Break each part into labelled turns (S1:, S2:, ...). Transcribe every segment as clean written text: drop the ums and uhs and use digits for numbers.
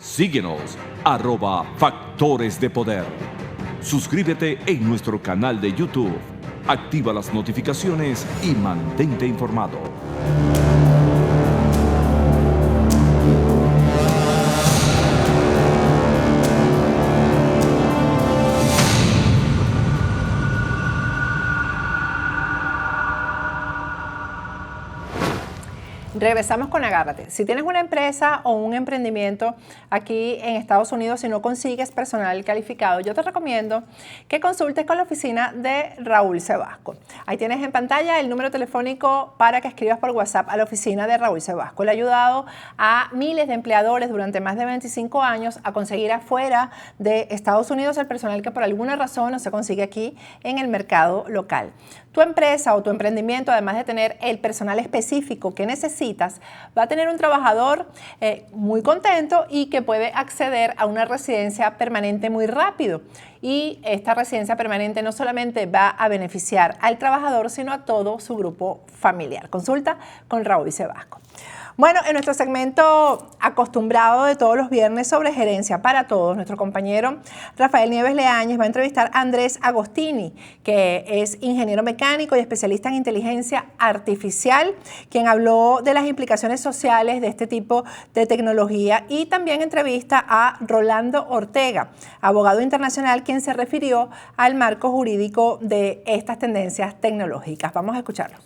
S1: Síguenos, @Factores de Poder. Suscríbete en nuestro canal de YouTube. Activa las notificaciones y mantente informado.
S2: Regresamos con Agárrate. Si tienes una empresa o un emprendimiento aquí en Estados Unidos y no consigues personal calificado, yo te recomiendo que consultes con la oficina de Raúl Sebasco. Ahí tienes en pantalla el número telefónico para que escribas por WhatsApp a la oficina de Raúl Sebasco. Él ha ayudado a miles de empleadores durante más de 25 años a conseguir afuera de Estados Unidos el personal que por alguna razón no se consigue aquí en el mercado local. Tu empresa o tu emprendimiento, además de tener el personal específico que necesitas, va a tener un trabajador muy contento y que puede acceder a una residencia permanente muy rápido. Y esta residencia permanente no solamente va a beneficiar al trabajador, sino a todo su grupo familiar. Consulta con Raúl Sebasco. Bueno, en nuestro segmento acostumbrado de todos los viernes sobre gerencia para todos, nuestro compañero Rafael Nieves Leáñez va a entrevistar a Andrés Agostini, que es ingeniero mecánico y especialista en inteligencia artificial, quien habló de las implicaciones sociales de este tipo de tecnología, y también entrevista a Rolando Ortega, abogado internacional, quien se refirió al marco jurídico de estas tendencias tecnológicas. Vamos a escucharlo.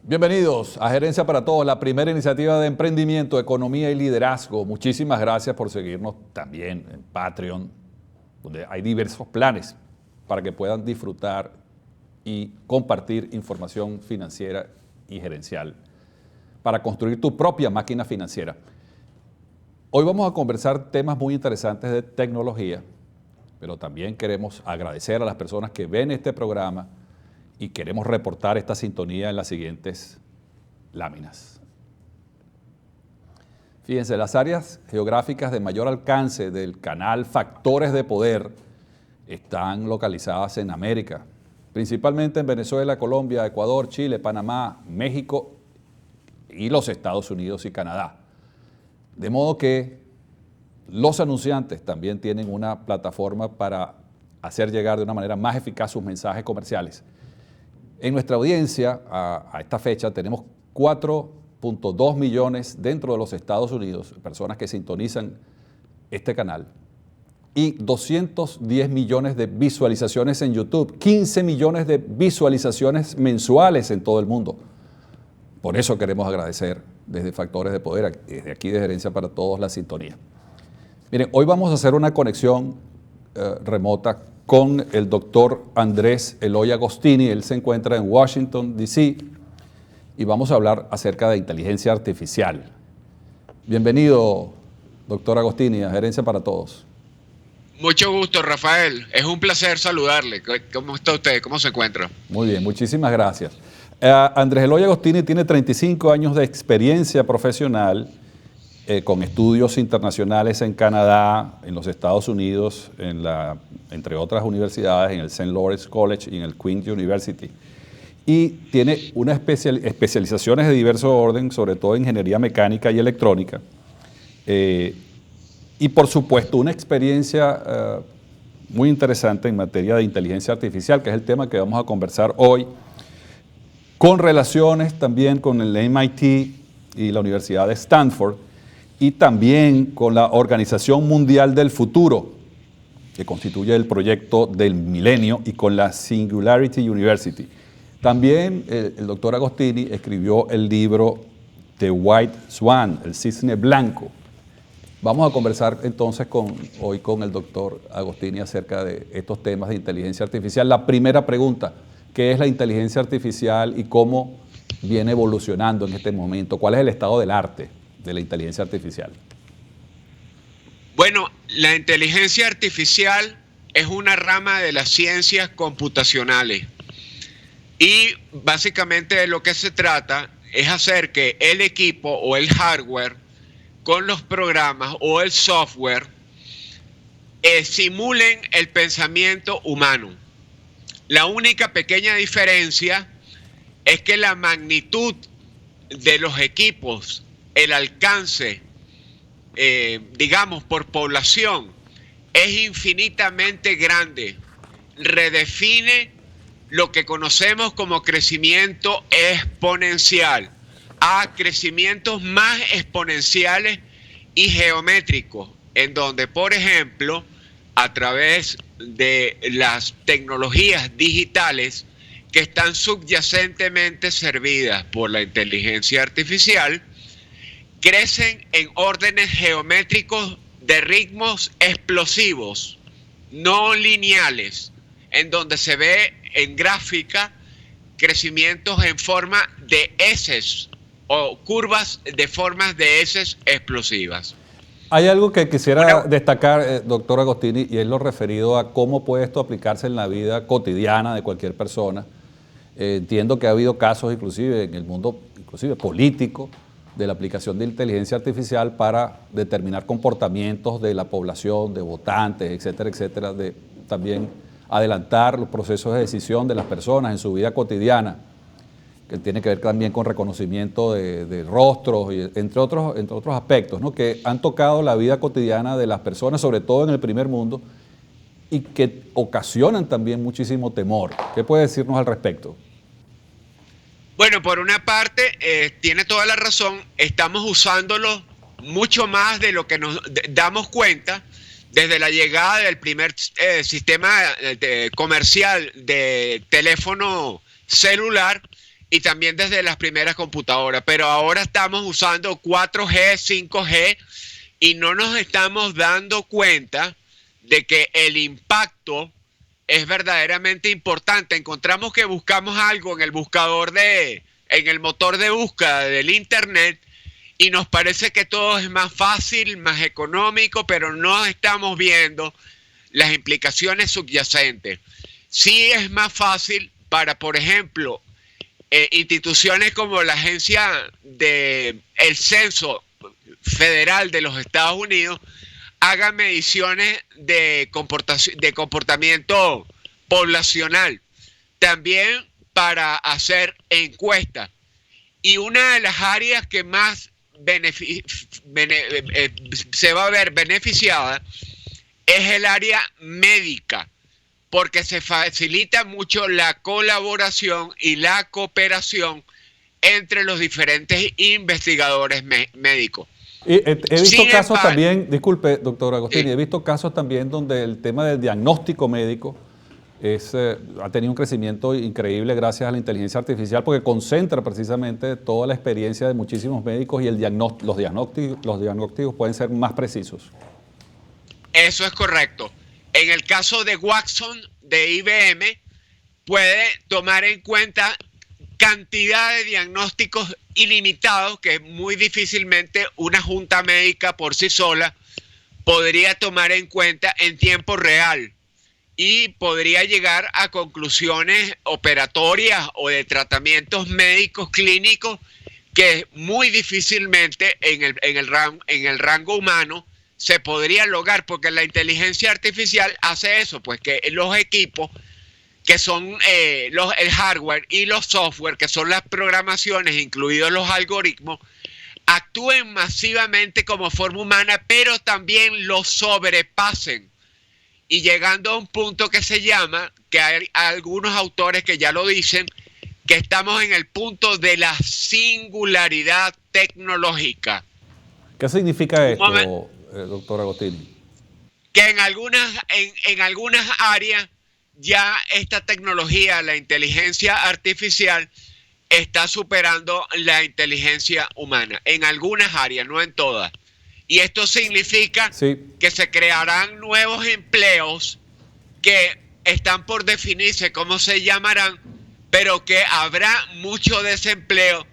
S3: Bienvenidos a Gerencia para Todos, la primera iniciativa de emprendimiento, economía y liderazgo. Muchísimas gracias por seguirnos también en Patreon, donde hay diversos planes para que puedan disfrutar y compartir información financiera y gerencial para construir tu propia máquina financiera. Hoy vamos a conversar temas muy interesantes de tecnología, pero también queremos agradecer a las personas que ven este programa y queremos reportar esta sintonía en las siguientes láminas. Fíjense, las áreas geográficas de mayor alcance del canal Factores de Poder están localizadas en América, principalmente en Venezuela, Colombia, Ecuador, Chile, Panamá, México y los Estados Unidos y Canadá. De modo que los anunciantes también tienen una plataforma para hacer llegar de una manera más eficaz sus mensajes comerciales. En nuestra audiencia, a esta fecha, tenemos 4.2 millones dentro de los Estados Unidos, personas que sintonizan este canal, y 210 millones de visualizaciones en YouTube, 15 millones de visualizaciones mensuales en todo el mundo. Por eso queremos agradecer desde Factores de Poder, desde aquí de Gerencia para Todos, la sintonía. Miren, hoy vamos a hacer una conexión remota con el doctor Andrés Eloy Agostini. Él se encuentra en Washington, D.C. y vamos a hablar acerca de inteligencia artificial. Bienvenido, doctor Agostini, a Gerencia para Todos.
S4: Mucho gusto, Rafael. Es un placer saludarle. ¿Cómo está usted? ¿Cómo se encuentra?
S3: Muy bien, muchísimas gracias. Andrés Eloy Agostini tiene 35 años de experiencia profesional con estudios internacionales en Canadá, en los Estados Unidos, entre otras universidades, en el St. Lawrence College y en el Queen's University. Y tiene unas especializaciones de diverso orden, sobre todo en ingeniería mecánica y electrónica. Y por supuesto, una experiencia muy interesante en materia de inteligencia artificial, que es el tema que vamos a conversar hoy, con relaciones también con el MIT y la Universidad de Stanford, y también con la Organización Mundial del Futuro, que constituye el proyecto del milenio, y con la Singularity University. También el doctor Agostini escribió el libro The White Swan, el cisne blanco. Vamos a conversar entonces hoy con el doctor Agostini acerca de estos temas de inteligencia artificial. La primera pregunta, ¿qué es la inteligencia artificial y cómo viene evolucionando en este momento? ¿Cuál es el estado del arte de la inteligencia artificial?
S4: Bueno, la inteligencia artificial es una rama de las ciencias computacionales y básicamente de lo que se trata es hacer que el equipo o el hardware con los programas o el software simulen el pensamiento humano. La única pequeña diferencia es que la magnitud de los equipos, el alcance, digamos, por población, es infinitamente grande. Redefine lo que conocemos como crecimiento exponencial a crecimientos más exponenciales y geométricos, en donde, por ejemplo, a través de las tecnologías digitales que están subyacentemente servidas por la inteligencia artificial, crecen en órdenes geométricos de ritmos explosivos, no lineales, en donde se ve en gráfica crecimientos en forma de heces o curvas de formas de heces explosivas.
S3: Hay algo que quisiera destacar, doctor Agostini, y es lo referido a cómo puede esto aplicarse en la vida cotidiana de cualquier persona. Entiendo que ha habido casos inclusive en el mundo inclusive político de la aplicación de inteligencia artificial para determinar comportamientos de la población, de votantes, etcétera, etcétera, de también adelantar los procesos de decisión de las personas en su vida cotidiana, que tiene que ver también con reconocimiento de rostros, y entre otros aspectos, ¿no?, que han tocado la vida cotidiana de las personas, sobre todo en el primer mundo, y que ocasionan también muchísimo temor. ¿Qué puede decirnos al respecto?
S4: Bueno, por una parte, tiene toda la razón, estamos usándolo mucho más de lo que nos damos cuenta desde la llegada del primer sistema comercial de teléfono celular y también desde las primeras computadoras. Pero ahora estamos usando 4G, 5G y no nos estamos dando cuenta de que el impacto es verdaderamente importante. Encontramos que buscamos algo en el buscador en el motor de búsqueda del internet y nos parece que todo es más fácil, más económico, pero no estamos viendo las implicaciones subyacentes. Sí es más fácil para, por ejemplo, instituciones como la Agencia del Censo Federal de los Estados Unidos haga mediciones de comportamiento poblacional, también para hacer encuestas. Y una de las áreas que más se va a ver beneficiada es el área médica, porque se facilita mucho la colaboración y la cooperación entre los diferentes investigadores médicos.
S3: He visto casos también, disculpe, doctor Agostini, he visto casos también donde el tema del diagnóstico médico ha tenido un crecimiento increíble gracias a la inteligencia artificial, porque concentra precisamente toda la experiencia de muchísimos médicos y los diagnósticos pueden ser más precisos.
S4: Eso es correcto. En el caso de Watson, de IBM, puede tomar en cuenta cantidad de diagnósticos ilimitados que muy difícilmente una junta médica por sí sola podría tomar en cuenta en tiempo real y podría llegar a conclusiones operatorias o de tratamientos médicos clínicos que muy difícilmente en el rango humano se podría lograr, porque la inteligencia artificial hace eso, pues que los equipos que son el hardware y los software, que son las programaciones, incluidos los algoritmos, actúen masivamente como forma humana, pero también lo sobrepasen. Y llegando a un punto que se llama, que hay algunos autores que ya lo dicen, que estamos en el punto de la singularidad tecnológica.
S3: ¿Qué significa esto, doctor Agostini?
S4: Que en algunas áreas ya esta tecnología, la inteligencia artificial, está superando la inteligencia humana. En algunas áreas, no en todas. Y esto significa que se crearán nuevos empleos que están por definirse cómo se llamarán, pero que habrá mucho desempleo,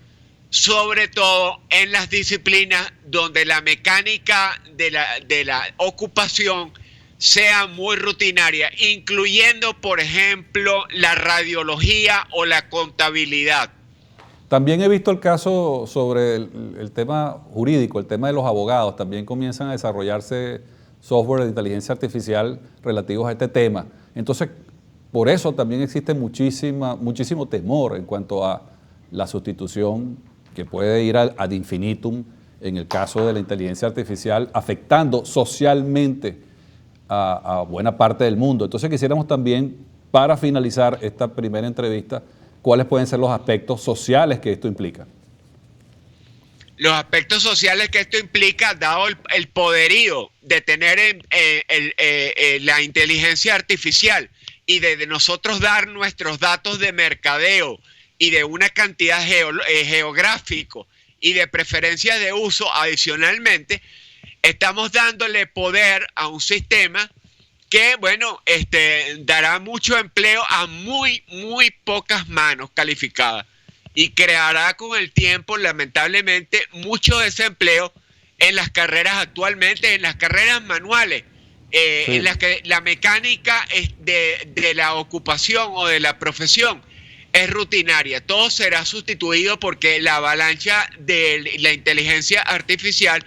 S4: sobre todo en las disciplinas donde la mecánica de la ocupación sea muy rutinaria, incluyendo, por ejemplo, la radiología o la contabilidad.
S3: También he visto el caso sobre el tema jurídico, el tema de los abogados. También comienzan a desarrollarse software de inteligencia artificial relativos a este tema. Entonces, por eso también existe muchísimo temor en cuanto a la sustitución que puede ir ad infinitum en el caso de la inteligencia artificial, afectando socialmente a buena parte del mundo. Entonces quisiéramos también, para finalizar esta primera entrevista, cuáles pueden ser los aspectos sociales que esto implica.
S4: Los aspectos sociales que esto implica, dado el poderío de tener la inteligencia artificial y de nosotros dar nuestros datos de mercadeo y de una cantidad geográfico y de preferencias de uso adicionalmente, estamos dándole poder a un sistema que, bueno, dará mucho empleo a muy pocas manos calificadas y creará con el tiempo, lamentablemente, mucho desempleo en las carreras actualmente, en las carreras manuales,
S3: Sí.
S4: en las que la mecánica de la ocupación o de la profesión es rutinaria. Todo será sustituido porque la avalancha de la inteligencia artificial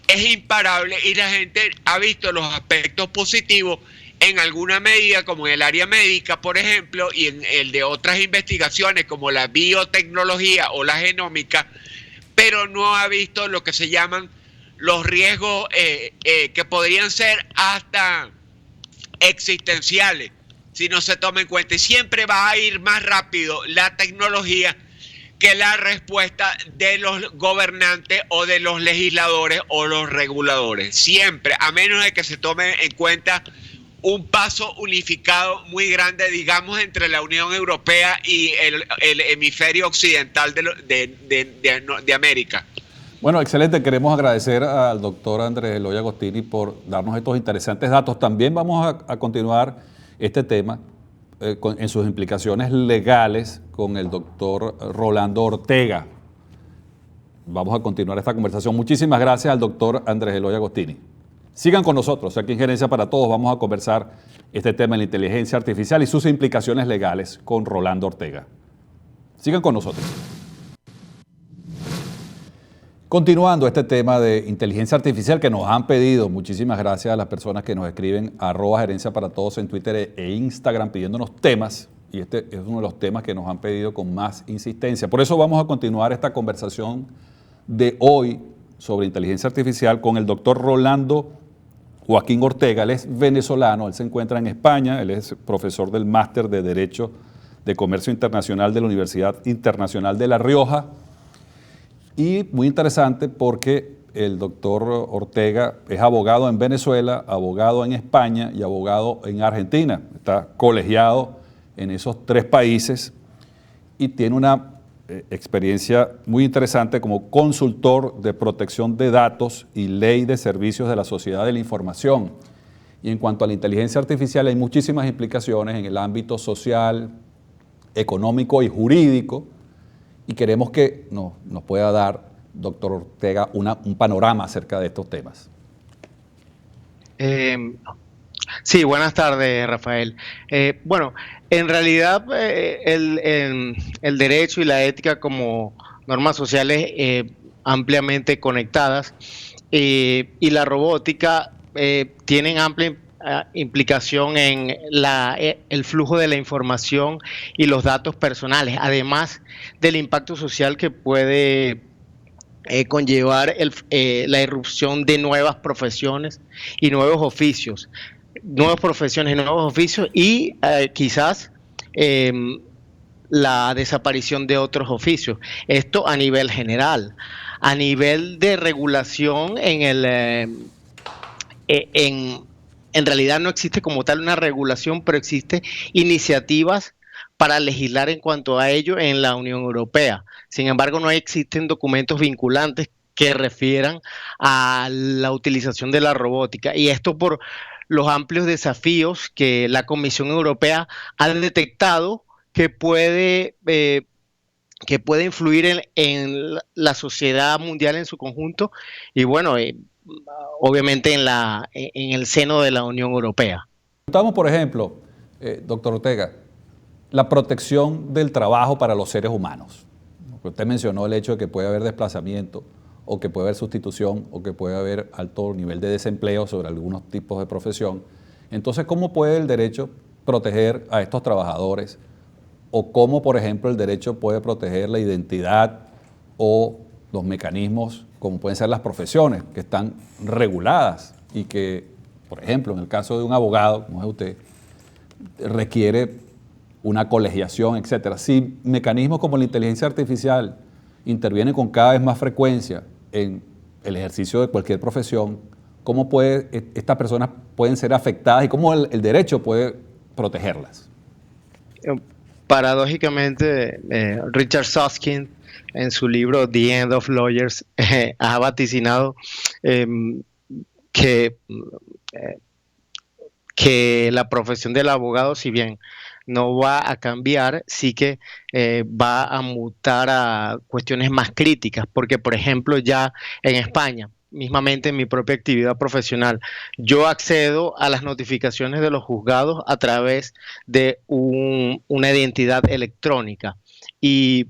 S4: es imparable y la gente ha visto los aspectos positivos en alguna medida, como en el área médica, por ejemplo, y en el de otras investigaciones como la biotecnología o la genómica, pero no ha visto lo que se llaman los riesgos que podrían ser hasta existenciales si no se toma en cuenta. Y siempre va a ir más rápido la tecnología que la respuesta de los gobernantes o de los legisladores o los reguladores. Siempre, a menos de que se tome en cuenta un paso unificado muy grande, digamos, entre la Unión Europea y el hemisferio occidental de América.
S3: Bueno, excelente. Queremos agradecer al doctor Andrés Eloy Agostini por darnos estos interesantes datos. También vamos a continuar este tema en sus implicaciones legales con el doctor Rolando Ortega. Vamos a continuar esta conversación. Muchísimas gracias al doctor Andrés Eloy Agostini. Sigan con nosotros, aquí en Gerencia para Todos vamos a conversar este tema de la inteligencia artificial y sus implicaciones legales con Rolando Ortega. Sigan con nosotros. Continuando este tema de inteligencia artificial que nos han pedido, muchísimas gracias a las personas que nos escriben @Gerencia para Todos en Twitter e Instagram pidiéndonos temas, y este es uno de los temas que nos han pedido con más insistencia. Por eso vamos a continuar esta conversación de hoy sobre inteligencia artificial con el doctor Rolando Joaquín Ortega. Él es venezolano, él se encuentra en España, él es profesor del Máster de Derecho de Comercio Internacional de la Universidad Internacional de La Rioja. Y muy interesante porque el doctor Ortega es abogado en Venezuela, abogado en España y abogado en Argentina. Está colegiado en esos 3 países y tiene una experiencia muy interesante como consultor de protección de datos y ley de servicios de la sociedad de la información. Y en cuanto a la inteligencia artificial hay muchísimas implicaciones en el ámbito social, económico y jurídico, y queremos que nos pueda dar, doctor Ortega, un panorama acerca de estos temas.
S5: Sí, buenas tardes, Rafael. Bueno, en realidad el derecho y la ética como normas sociales ampliamente conectadas y la robótica tienen amplia implicación en el flujo de la información y los datos personales, además del impacto social que puede conllevar la irrupción de nuevas profesiones y nuevos oficios. Nuevas profesiones y nuevos oficios y quizás la desaparición de otros oficios. Esto a nivel general. A nivel de regulación, en realidad no existe como tal una regulación, pero existen iniciativas para legislar en cuanto a ello en la Unión Europea. Sin embargo, no existen documentos vinculantes que refieran a la utilización de la robótica. Y esto por los amplios desafíos que la Comisión Europea ha detectado que puede influir en la sociedad mundial en su conjunto y bueno, obviamente en el seno de la Unión Europea.
S3: Estamos, por ejemplo, doctor Ortega, la protección del trabajo para los seres humanos. Usted mencionó el hecho de que puede haber desplazamiento o que puede haber sustitución o que puede haber alto nivel de desempleo sobre algunos tipos de profesión. Entonces, ¿cómo puede el derecho proteger a estos trabajadores? ¿O cómo, por ejemplo, el derecho puede proteger la identidad o los mecanismos como pueden ser las profesiones que están reguladas y que, por ejemplo, en el caso de un abogado, como es usted, requiere una colegiación, etcétera. Si mecanismos como la inteligencia artificial intervienen con cada vez más frecuencia en el ejercicio de cualquier profesión, ¿cómo estas personas pueden ser afectadas y cómo el derecho puede protegerlas?
S5: Paradójicamente, Richard Susskind, en su libro The End of Lawyers, ha vaticinado que la profesión del abogado, si bien no va a cambiar, sí que va a mutar a cuestiones más críticas, porque por ejemplo ya en España, mismamente en mi propia actividad profesional, yo accedo a las notificaciones de los juzgados a través de una identidad electrónica y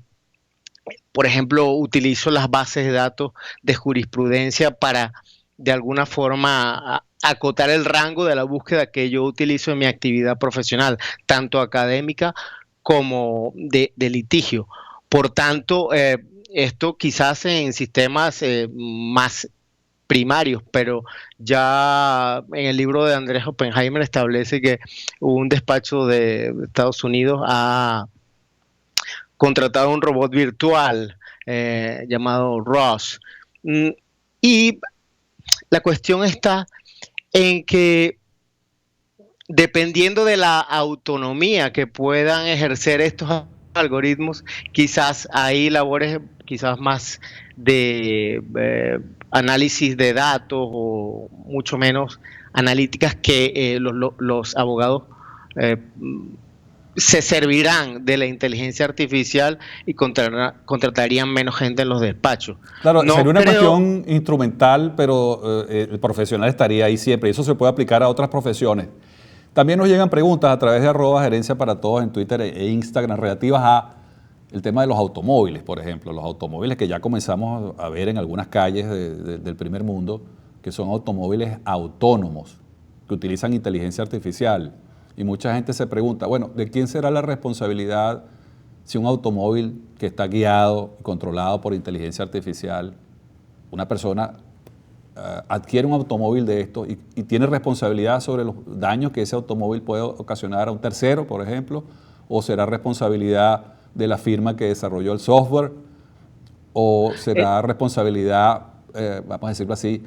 S5: por ejemplo, utilizo las bases de datos de jurisprudencia para, de alguna forma, acotar el rango de la búsqueda que yo utilizo en mi actividad profesional, tanto académica como de litigio. Por tanto, esto quizás en sistemas más primarios, pero ya en el libro de Andrés Oppenheimer establece que un despacho de Estados Unidos ha contratado un robot virtual llamado Ross. Y la cuestión está en que dependiendo de la autonomía que puedan ejercer estos algoritmos, quizás hay labores quizás más de análisis de datos o mucho menos analíticas que los abogados se servirán de la inteligencia artificial y contratarían menos gente en los despachos.
S3: Claro, sería una cuestión instrumental, pero el profesional estaría ahí siempre y eso se puede aplicar a otras profesiones. También nos llegan preguntas a través de @gerencia para todos en Twitter e Instagram relativas a el tema de los automóviles, por ejemplo, los automóviles que ya comenzamos a ver en algunas calles del primer mundo, que son automóviles autónomos, que utilizan inteligencia artificial. Y mucha gente se pregunta, bueno, ¿de quién será la responsabilidad si un automóvil que está guiado y controlado por inteligencia artificial, una persona adquiere un automóvil de esto y tiene responsabilidad sobre los daños que ese automóvil puede ocasionar a un tercero, por ejemplo, o será responsabilidad de la firma que desarrolló el software, o será responsabilidad, vamos a decirlo así,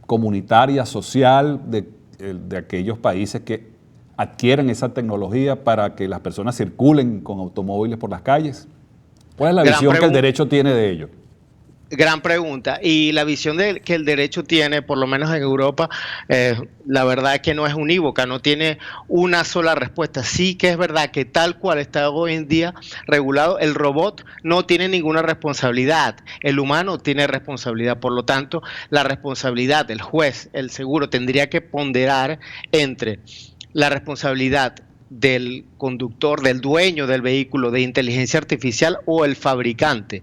S3: comunitaria, social, de aquellos países que adquieran esa tecnología para que las personas circulen con automóviles por las calles? ¿Cuál es la visión que el derecho tiene de ello?
S5: Gran pregunta. Y la visión que el derecho tiene, por lo menos en Europa, la verdad es que no es unívoca, no tiene una sola respuesta. Sí que es verdad que tal cual está hoy en día regulado, el robot no tiene ninguna responsabilidad, el humano tiene responsabilidad. Por lo tanto, la responsabilidad del juez, el seguro, tendría que ponderar entre la responsabilidad del conductor, del dueño del vehículo de inteligencia artificial o el fabricante.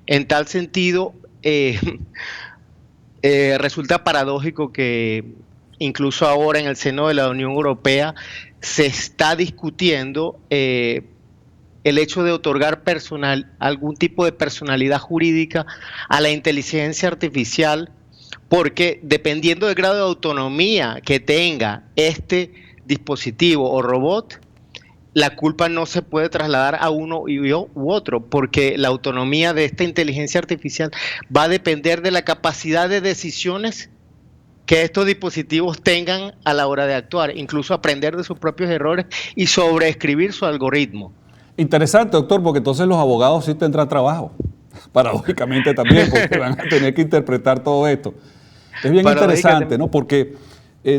S5: En tal sentido, resulta paradójico que incluso ahora en el seno de la Unión Europea se está discutiendo el hecho de otorgar algún tipo de personalidad jurídica a la inteligencia artificial, porque dependiendo del grado de autonomía que tenga este dispositivo o robot, la culpa no se puede trasladar a uno u otro, porque la autonomía de esta inteligencia artificial va a depender de la capacidad de decisiones que estos dispositivos tengan a la hora de actuar, incluso aprender de sus propios errores y sobreescribir su algoritmo.
S3: Interesante, doctor, porque entonces los abogados sí tendrán trabajo, paradójicamente también, porque van a tener que interpretar todo esto. Es bien interesante, ¿no? Porque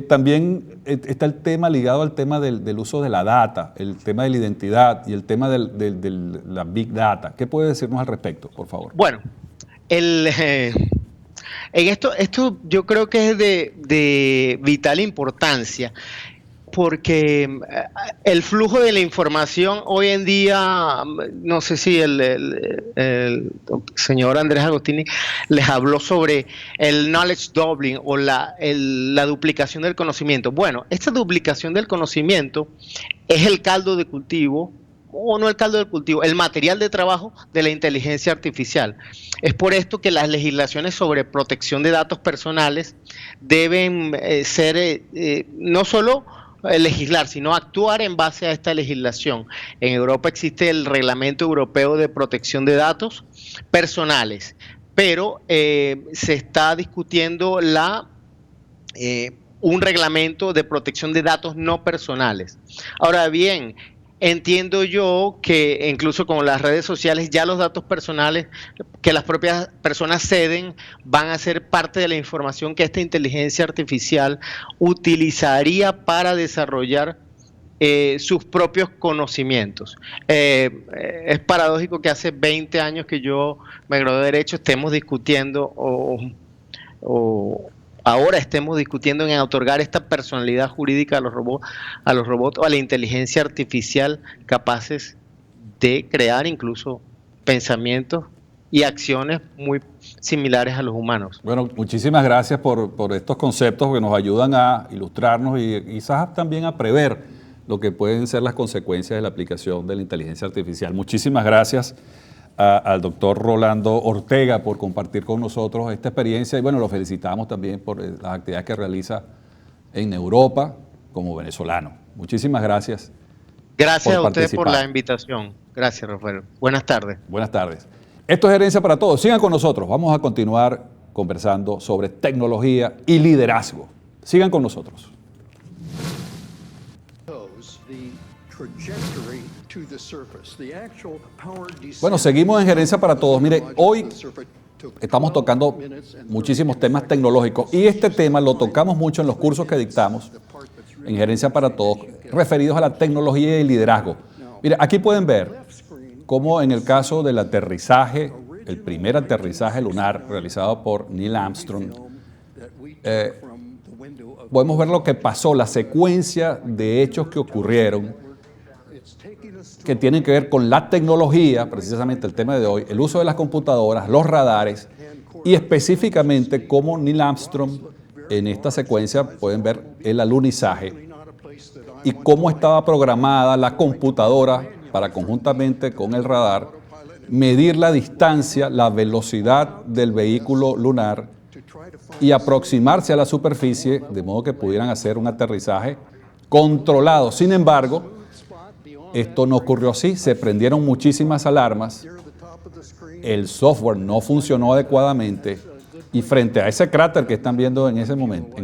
S3: también está el tema ligado al tema del uso de la data, el tema de la identidad y el tema de la big data. ¿Qué puede decirnos al respecto, por favor?
S5: Bueno, en esto yo creo que es de vital importancia, porque el flujo de la información hoy en día, no sé si el señor Andrés Agostini les habló sobre el knowledge doubling o la duplicación del conocimiento. Bueno, esta duplicación del conocimiento es el caldo de cultivo o no el caldo del cultivo, el material de trabajo de la inteligencia artificial. Es por esto que las legislaciones sobre protección de datos personales deben ser no solo legislar, sino actuar en base a esta legislación. En Europa existe el Reglamento Europeo de Protección de Datos Personales, pero se está discutiendo un reglamento de protección de datos no personales. Ahora bien, entiendo yo que incluso con las redes sociales ya los datos personales que las propias personas ceden van a ser parte de la información que esta inteligencia artificial utilizaría para desarrollar sus propios conocimientos. Es paradójico que hace 20 años que yo me gradué de Derecho estemos discutiendo o ahora estemos discutiendo en otorgar esta personalidad jurídica a los robots o a la inteligencia artificial capaces de crear incluso pensamientos y acciones muy similares a los humanos.
S3: Bueno, muchísimas gracias por estos conceptos que nos ayudan a ilustrarnos y quizás también a prever lo que pueden ser las consecuencias de la aplicación de la inteligencia artificial. Muchísimas gracias al doctor Rolando Ortega por compartir con nosotros esta experiencia y bueno, lo felicitamos también por las actividades que realiza en Europa como venezolano. Muchísimas gracias.
S5: Gracias a ustedes por la invitación. Gracias, Rafael. Buenas tardes.
S3: Buenas tardes. Esto es Gerencia para Todos. Sigan con nosotros. Vamos a continuar conversando sobre tecnología y liderazgo. Sigan con nosotros. Bueno, seguimos en Gerencia para Todos. Mire, hoy estamos tocando muchísimos temas tecnológicos y este tema lo tocamos mucho en los cursos que dictamos en Gerencia para Todos, referidos a la tecnología y el liderazgo. Mire, aquí pueden ver cómo en el caso del aterrizaje, el primer aterrizaje lunar realizado por Neil Armstrong, podemos ver lo que pasó, la secuencia de hechos que ocurrieron que tienen que ver con la tecnología, precisamente el tema de hoy, el uso de las computadoras, los radares y específicamente cómo Neil Armstrong en esta secuencia pueden ver el alunizaje y cómo estaba programada la computadora para conjuntamente con el radar medir la distancia, la velocidad del vehículo lunar y aproximarse a la superficie de modo que pudieran hacer un aterrizaje controlado. Sin embargo, esto no ocurrió así, se prendieron muchísimas alarmas, el software no funcionó adecuadamente y frente a ese cráter que están viendo en este momento,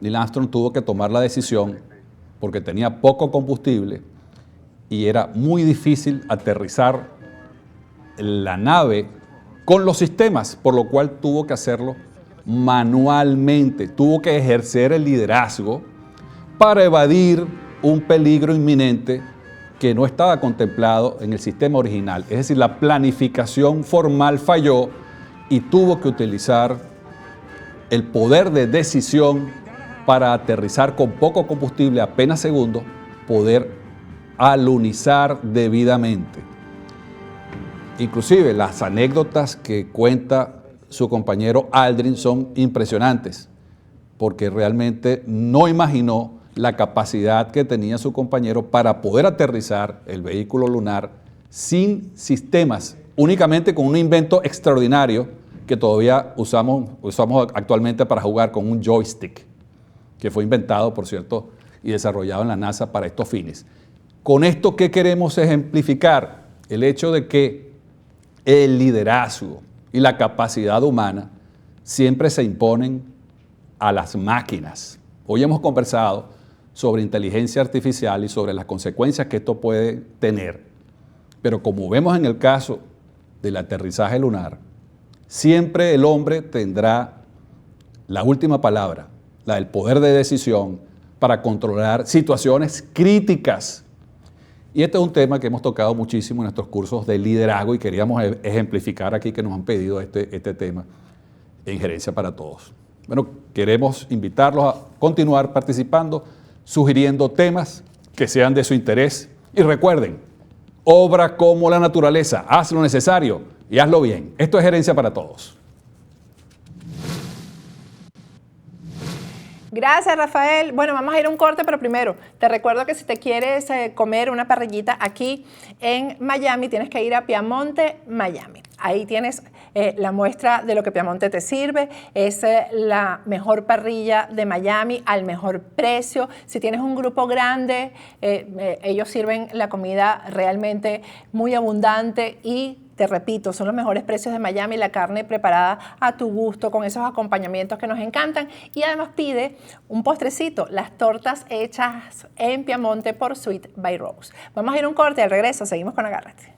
S3: Neil Armstrong tuvo que tomar la decisión porque tenía poco combustible y era muy difícil aterrizar la nave con los sistemas, por lo cual tuvo que hacerlo manualmente, tuvo que ejercer el liderazgo para evadir un peligro inminente que no estaba contemplado en el sistema original. Es decir, la planificación formal falló y tuvo que utilizar el poder de decisión para aterrizar con poco combustible, apenas segundos, poder alunizar debidamente. Inclusive las anécdotas que cuenta su compañero Aldrin son impresionantes, porque realmente no imaginó la capacidad que tenía su compañero para poder aterrizar el vehículo lunar sin sistemas, únicamente con un invento extraordinario que todavía usamos actualmente para jugar con un joystick, que fue inventado, por cierto, y desarrollado en la NASA para estos fines. Con esto, ¿qué queremos ejemplificar? El hecho de que el liderazgo y la capacidad humana siempre se imponen a las máquinas. Hoy hemos conversado sobre inteligencia artificial y sobre las consecuencias que esto puede tener. Pero como vemos en el caso del aterrizaje lunar, siempre el hombre tendrá la última palabra, la del poder de decisión para controlar situaciones críticas. Y este es un tema que hemos tocado muchísimo en nuestros cursos de liderazgo y queríamos ejemplificar aquí que nos han pedido este tema en Gerencia para Todos. Bueno, queremos invitarlos a continuar participando, sugiriendo temas que sean de su interés. Y recuerden, obra como la naturaleza, haz lo necesario y hazlo bien. Esto es Gerencia para Todos.
S2: Gracias, Rafael. Bueno, vamos a ir a un corte, pero primero te recuerdo que si te quieres comer una parrillita aquí en Miami, tienes que ir a Piamonte, Miami. Ahí tienes la muestra de lo que Piamonte te sirve. Es la mejor parrilla de Miami al mejor precio. Si tienes un grupo grande, ellos sirven la comida realmente muy abundante y te repito, son los mejores precios de Miami, la carne preparada a tu gusto, con esos acompañamientos que nos encantan. Y además pide un postrecito, las tortas hechas en Piamonte por Sweet by Rose. Vamos a ir a un corte, al regreso seguimos con Agárrate.